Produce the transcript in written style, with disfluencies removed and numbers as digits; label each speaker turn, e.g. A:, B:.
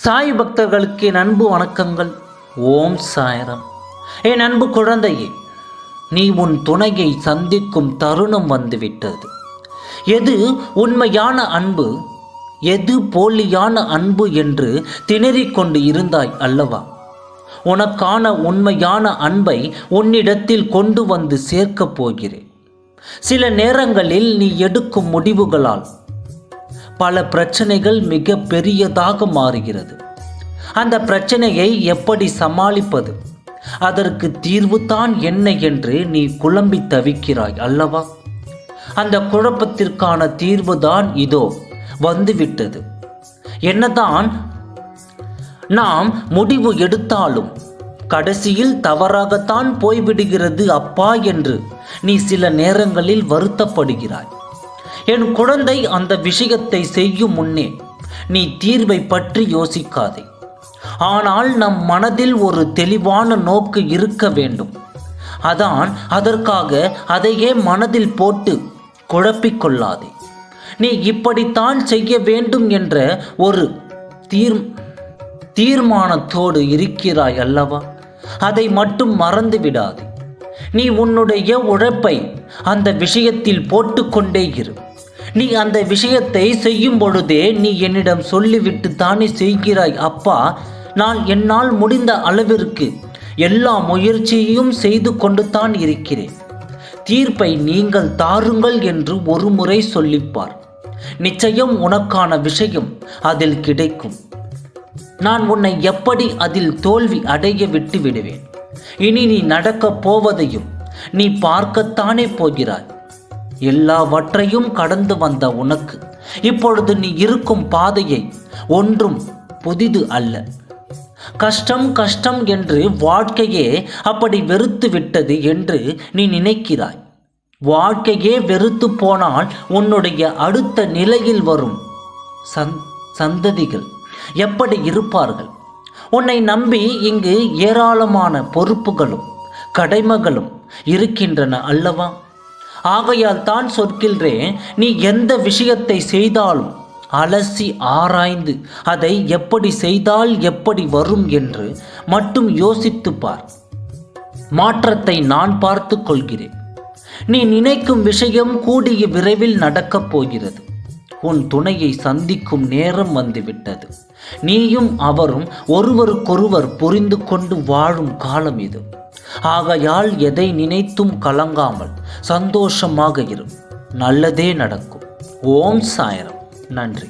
A: சாய் பக்தர்களுக்கு என் அன்பு வணக்கங்கள். ஓம் சாய்ராம். என் அன்பு குழந்தையே, நீ உன் துணையை சந்திக்கும் தருணம் வந்துவிட்டது. எது உண்மையான அன்பு, எது போலியான அன்பு என்று திணறிக் கொண்டு இருந்தாய் அல்லவா? உனக்கான உண்மையான அன்பை உன்னிடத்தில் கொண்டு வந்து சேர்க்கப் போகிறேன். சில நேரங்களில் நீ எடுக்கும் முடிவுகளால் பல பிரச்சனைகள் மிக பெரியதாக மாறுகிறது. அந்த பிரச்சனையை எப்படி சமாளிப்பது, அதற்கு தீர்வு தான் என்ன என்று நீ குழம்பி தவிக்கிறாய் அல்லவா? அந்த குழப்பத்திற்கான தீர்வு தான் இதோ வந்துவிட்டது. என்னதான் நாம் முடிவு எடுத்தாலும் கடைசியில் தவறாகத்தான் போய்விடுகிறது அப்பா என்று நீ சில நேரங்களில் வருத்தப்படுகிறாய். என் குழந்தை, அந்த விஷயத்தை செய்யும் முன்னே நீ தீர்வை பற்றி யோசிக்காதே. ஆனால் நம் மனதில் ஒரு தெளிவான நோக்கு இருக்க வேண்டும். அதற்காக அதையே மனதில் போட்டு குழப்பிக்கொள்ளாதே. நீ இப்படித்தான் செய்ய வேண்டும் என்ற ஒரு தீர்மானத்தோடு இருக்கிறாய் அல்லவா? அதை மட்டும் மறந்து விடாதே. நீ உன்னுடைய உழைப்பை அந்த விஷயத்தில் போட்டுக்கொண்டே இரு. நீ அந்த விஷயத்தை செய்யும் பொழுதே நீ என்னிடம் சொல்லிவிட்டு தானே செய்கிறாய், அப்பா நான் என்னால் முடிந்த அளவிற்கு எல்லா முயற்சியையும் செய்து கொண்டு தான் இருக்கிறேன். தீர்ப்பை நீங்கள் தாருங்கள் என்று ஒரு முறை சொல்லிப்பார். நிச்சயம் உனக்கான விஷயம் அதில் கிடைக்கும். நான் உன்னை எப்படி அதில் தோல்வி அடைய விட்டு விடுவேன்? இனி நீ நடக்கப் போவதையும் நீ பார்க்கத்தானே போகிறாய். எல்லாவற்றையும் கடந்து வந்த உனக்கு இப்பொழுது நீ இருக்கும் பாதையை ஒன்றும் புதிது அல்ல. கஷ்டம் கஷ்டம் என்று வாழ்க்கையே அப்படி வெறுத்து விட்டது என்று நீ நினைக்கிறாய். வாழ்க்கையே வெறுத்து போனால் உன்னுடைய அடுத்த நிலையில் வரும் சந்ததிகள் எப்படி இருப்பார்கள்? உன்னை நம்பி இங்கு ஏராளமான பொறுப்புகளும் கடமைகளும் இருக்கின்றன அல்லவா? ஆகையால் தான் சொல்கின்றேன், நீ எந்த விஷயத்தை செய்தாலும் அலசி ஆராய்ந்து அதை எப்படி செய்தால் எப்படி வரும் என்று மட்டும் யோசித்து பார். மாற்றத்தை நான் பார்த்து கொள்கிறேன். நீ நினைக்கும் விஷயம் கூடிய விரைவில் நடக்கப் போகிறது. உன் துணையை சந்திக்கும் நேரம் வந்துவிட்டது. நீயும் அவரும் ஒருவருக்கொருவர் புரிந்து கொண்டு வாழும் காலம் இது. ஆகையால் எதை நினைத்தும் கலங்காமல் சந்தோஷமாக இரு. நல்லதே நடக்கும். ஓம் சாய்ராம். நன்றி.